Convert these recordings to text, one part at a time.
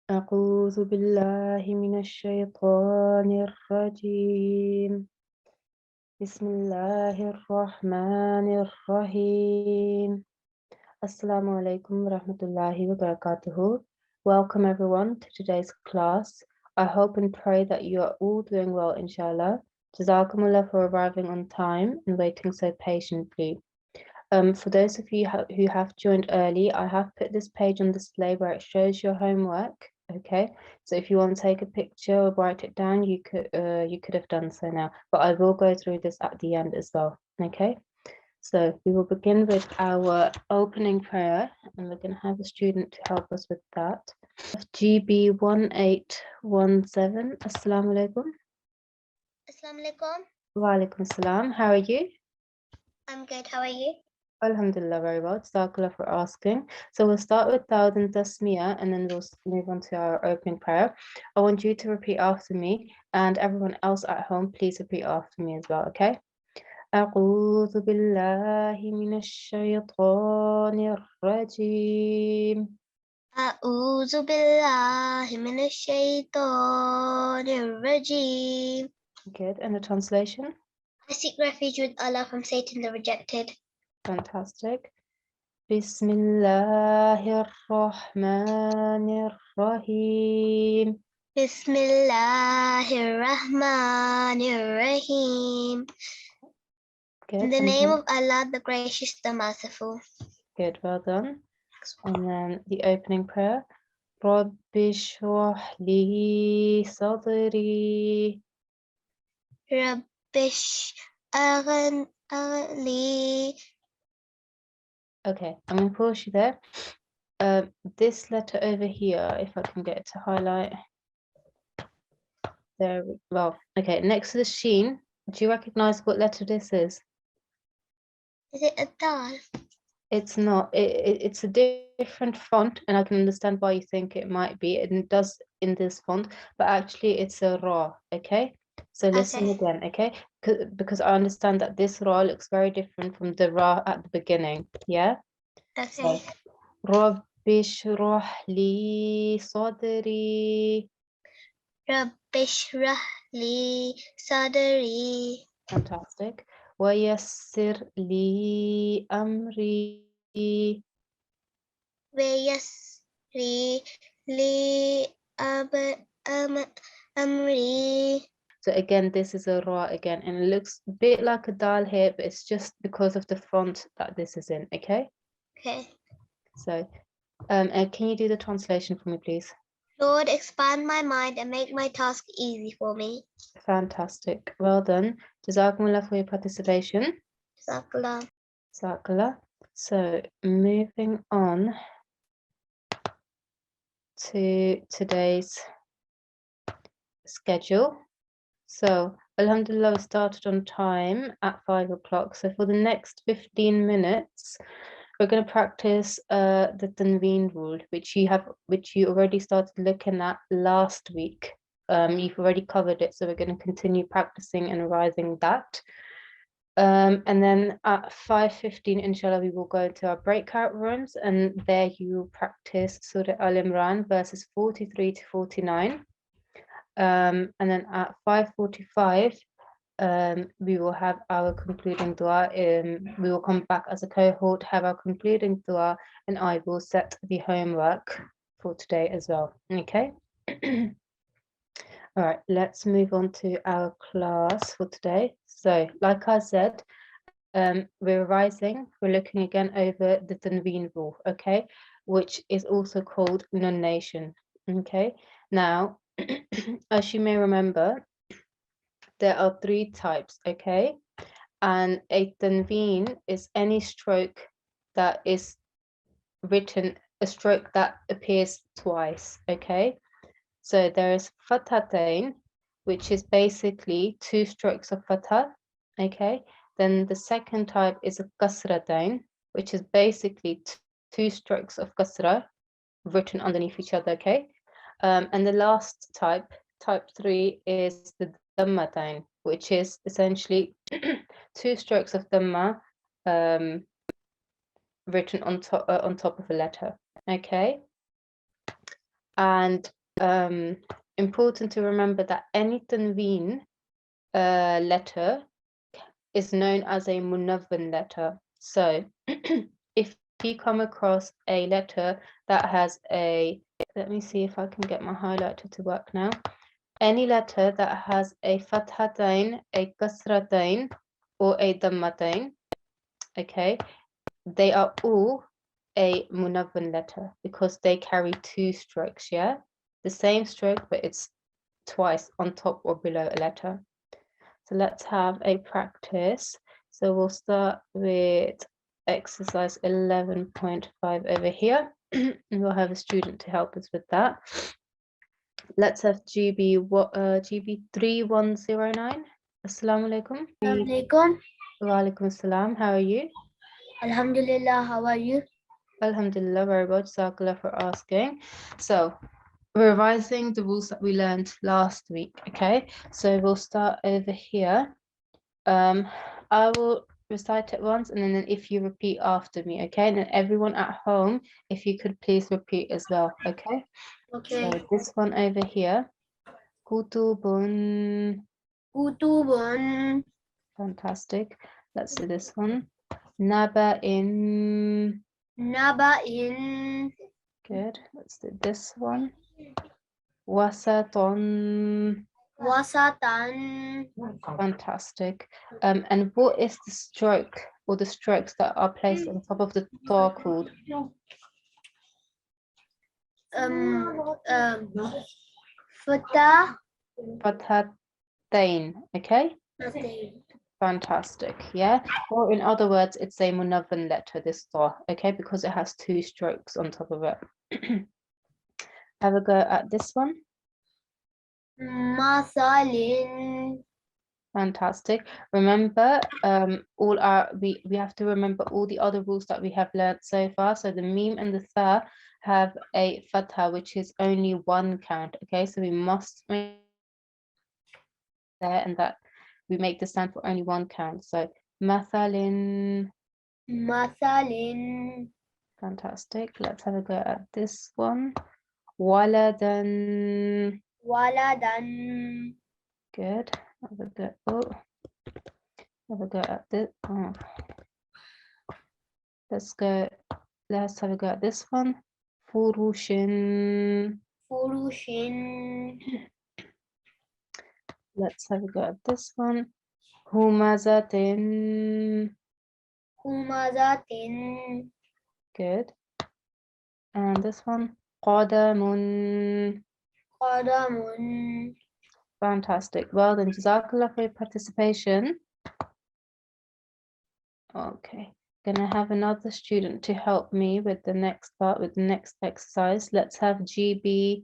أعوذ بالله من الشيطان الرجيم بسم الله الرحمن الرحيم Assalamu alaikum wa rahmatullahi wa barakatuhu. Welcome everyone to today's class. I hope and pray that you are all doing well, inshallah. Jazakumullah for arriving on time and waiting so patiently. For those of you who have joined early, I have put this page on display where it shows your homework. Okay, so if you want to take a picture or write it down, you could have done so now. But I will go through this at the end as well. Okay, so we will begin with our opening prayer, and we're going to have a student to help us with that. GB 1817. Assalamu alaikum. Assalamu alaikum. Wa alaikum assalam. How are you? I'm good. How are you? Alhamdulillah, very well. Jazakallah for asking. So we'll start with Dawud and Tasmiyah, and then we'll move on to our opening prayer. I want you to repeat after me, and everyone else at home, please repeat after me as well, okay? أعوذ بالله من الشيطان الرجيم. أعوذ بالله من الشيطان الرجيم. Good. And the translation? I seek refuge with Allah from Satan the rejected. Fantastic. بسم الله الرحمن الرحيم. Bismillahir Rahmanir Rahim. Good. In the name of Allah, the Gracious, the Merciful. Good, well done. And then the opening prayer. رب اشرح لي صدري. Rabbish Aghli. Okay, I'm going to pause you there. This letter over here, if I can get it to highlight. There we go. Okay, next to the sheen, do you recognize what letter this is? Is it a dal? It's not. It's a different font, and I can understand why you think it might be. It does in this font, but actually it's a ra. Okay, so listen again. Okay, because I understand that this ra looks very different from the ra at the beginning. Yeah. Okay. Rabbi shrah li sadri. Rabbish Rahli Sadri. Fantastic. ويسر لي أمري. ويسري لي أمري. So again, this is a ra again, and it looks a bit like a dal here, but it's just because of the font that this is in, okay? Okay. So, can you do the translation for me, please? Lord, expand my mind and make my task easy for me. Fantastic. Well done. Jazakumullah for your participation. Jazakallah. Jazakallah. So, moving on to today's schedule. So, alhamdulillah, we started on time at 5 o'clock. So for the next 15 minutes, we're going to practice the Tanween rule, which you already started looking at last week. You've already covered it, so we're going to continue practicing and revising that. And then at 5:15, inshallah, we will go into our breakout rooms, and there you will practice Surah Al-Imran, verses 43 to 49. And then at 5:45, we will have our concluding dua. We will come back as a cohort, have our concluding dua, and I will set the homework for today as well. Okay. All right, let's move on to our class for today. So, like I said, we're revising. We're looking again over the Tanween rule, okay, which is also called nonation. Okay. Now, as you may remember, there are 3 types, okay? And a tanween is any stroke that is written, a stroke that appears twice, okay? So there is fathatain, which is basically 2 strokes of fatha, okay? Then the second type is a kasratain, which is basically 2 strokes of kasra written underneath each other, okay? And the last type 3, is the dhammatain, which is essentially 2 strokes of dhamma written on top of a letter. Okay, and important to remember that any tanween letter is known as a munawwan letter. So if you come across a letter that has a, let me see if I can get my highlighter to work now. Any letter that has a fathatain, a kasratain, or a dammatain, okay, they are all a munawwan letter because they carry two strokes, yeah? The same stroke, but it's twice on top or below a letter. So let's have a practice. So we'll start with exercise 11.5 over here. And we'll have a student to help us with that. Let's have GB 3109. Assalamu alaikum. Assalamualaikum. Wa alaikum assalam. How are you? Alhamdulillah, how are you? Alhamdulillah, very well. Jazakallah for asking. So revising the rules that we learned last week. Okay, so we'll start over here. I will recite it once, and then if you repeat after me, okay? And then everyone at home, if you could please repeat as well, okay? Okay. So this one over here, kutubun. Kutubun. Fantastic. Let's do this one. Naba'in. Naba'in. Good. Let's do this one. Wasaton. Wasatan. Fantastic. And what is the stroke or the strokes that are placed on top of the ta called? Fatah. Fathatain, okay? Fantastic, yeah? Or in other words, it's a munawwan letter, this ta, okay? Because it has two strokes on top of it. Have a go at this one. Masalin. Fantastic. Remember, we have to remember all the other rules that we have learned so far. So the meme and the tha have a fatha, which is only one count. Okay, so we must make there and that we make the sound for only one count. So mathalin. Masalin. Fantastic. Let's have a go at this one. Waladan. Waladan. Good. Have a go. Oh. Have a go at this. Oh. Let's have a go at this one. Furushin. Furushin. Let's have a go at this one. Humazatin. Humazatin. Good. And this one. Qadamun. Qadamun. Fantastic. Well then, Jazakallah for your participation. Okay. Gonna have another student to help me with the next part, with the next exercise. Let's have GB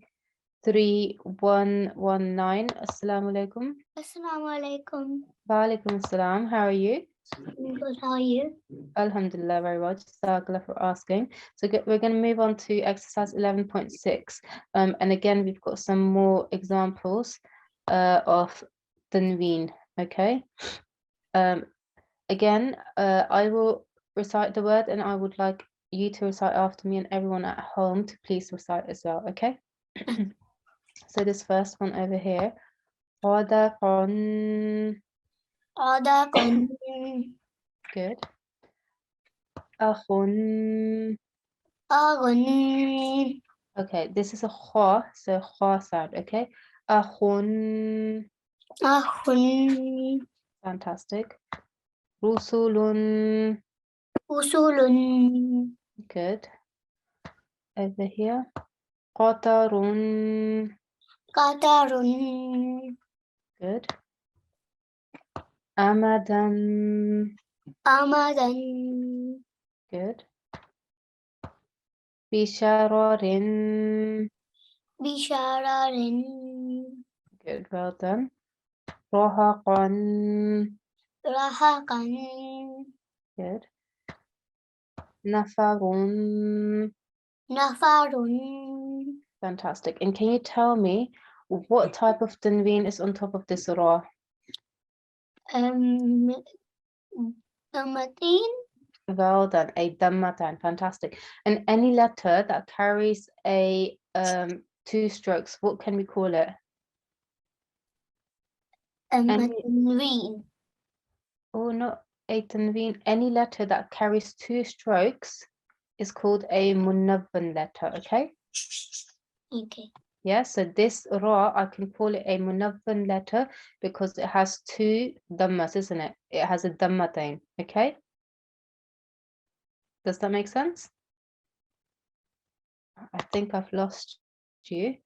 3119. Assalamu alaikum. Assalamu alaikum. Wa alaikum assalam. How are you? Good, how are you? Alhamdulillah, very well. Jazakallah for asking. So we're going to move on to exercise 11.6. And again, we've got some more examples of Tanween. Okay. Again, I will recite the word, and I would like you to recite after me, and everyone at home to please recite as well. Okay. So this first one over here. Qadaqan. Qadaqan. Good. Akhun. Aghni. Okay, this is a kha, so kha sound, okay? Akhun. Akhun. Fantastic. Rusulun. Usulun. Good. Over here. Qatarun. Qatarun. Good. Amadan. Amadan. Good. Bishararin. Bishararin. Good, well done. Rahaqan. Rahaqan. Good. Nafarun. Nafarun. Fantastic. And can you tell me what type of tanween is on top of this ra? Matin. Well done, a dammatan. Fantastic. And any letter that carries a 2 strokes, what can we call it? Tanween. Oh, not a tanween. Any letter that carries 2 strokes is called a munawwan letter, okay? Okay. Yeah, so this ra, I can call it a munawwan letter because it has 2 dhammas, isn't it? It has a dhammatain, okay? Does that make sense? I think I've lost you.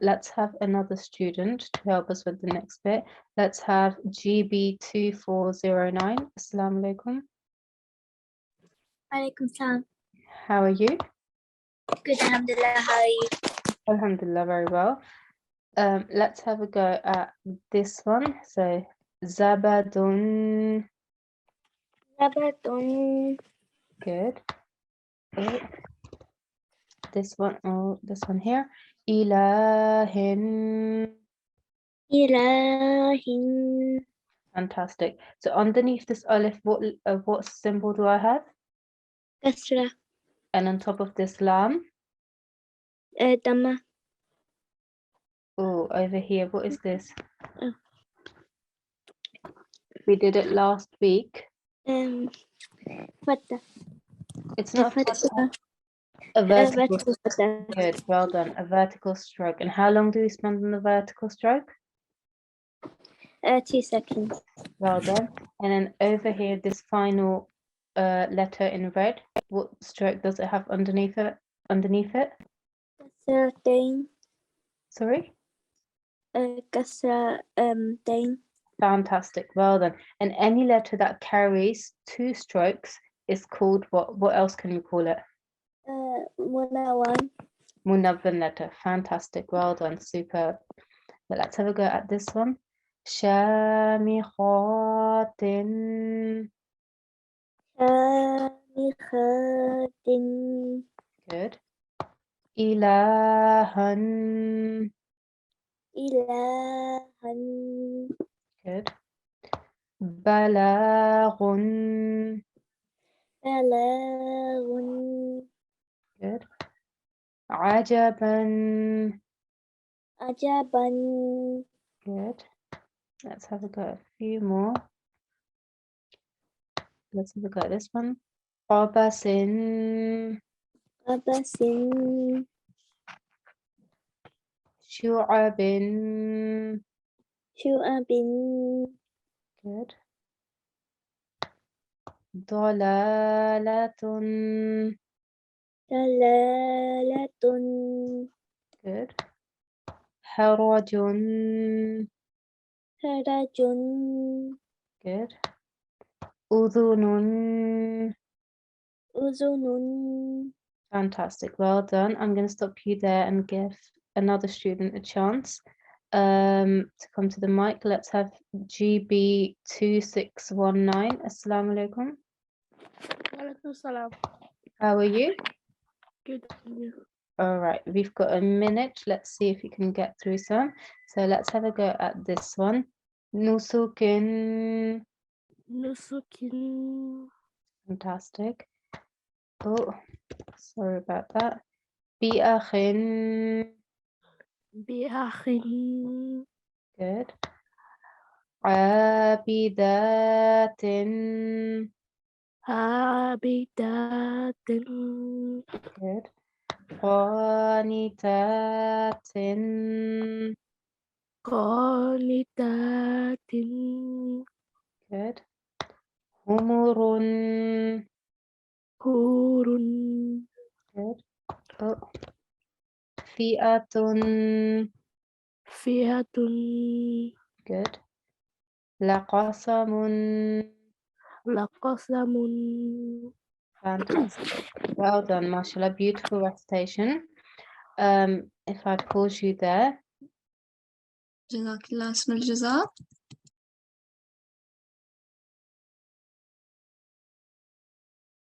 Let's have another student to help us with the next bit. Let's have GB2409. Assalamu alaikum. Alaikum salam. How are you? Good, alhamdulillah. How are you? Alhamdulillah, very well. Let's have a go at this one. So, zabadun. Zabatun. Good. Oh, this one here. Ilahin. Ilahin. Fantastic. So underneath this alif, what symbol do I have? Kasra. And on top of this lam? Dhamma. Oh, over here, what is this? Oh. We did it last week. Fatha. It's not Fatha. a vertical. Fatha. Good, well done. A vertical stroke. And how long do we spend on the vertical stroke? 2 seconds. Well done. And then over here, this final letter in red, what stroke does it have underneath it? Kasra dain. Sorry? Kasra dain. Fantastic, well done. And any letter that carries 2 strokes is called what? What else can we call it? Munawwan. Munawwan letter. Fantastic, well done, superb. But let's have a go at this one. Shamikhatin. Shamikhatin. Good. Ilahan. Ilahan. Good. Balaghun. Balaghun. Good. Ajaban. Ajaban. Good. Let's have a go at a few more. Let's have a go at this one. Qabasin. Qabasin. Shu'abin. Shu'abin. Good. Dalalatun. Dalalatun. Good. Harajun. Harajun. Good. Udhunun. Uzunun. Fantastic. Well done. I'm going to stop you there and give another student a chance to come to the mic. Let's have GB2619. Assalamu alaikum. Walaikum salam. How are you? Good. All right, we've got a minute. Let's see if you can get through some. So let's have a go at this one. Nusukin. Nusukin. Fantastic. Oh, sorry about that. Bi'akhin. Bi'akhin. Good. Abidatin. Abidatin. Good. Qanitatin. Qanitatin. Good. Humurun. Hurun. Good. Oh. Fi'atun. Fiatun. Good. Laqasamun. Laqasamun. Fantastic. Well done, mashallah. Beautiful recitation. If I pause you there. Jazakallah, Asmal Jaza.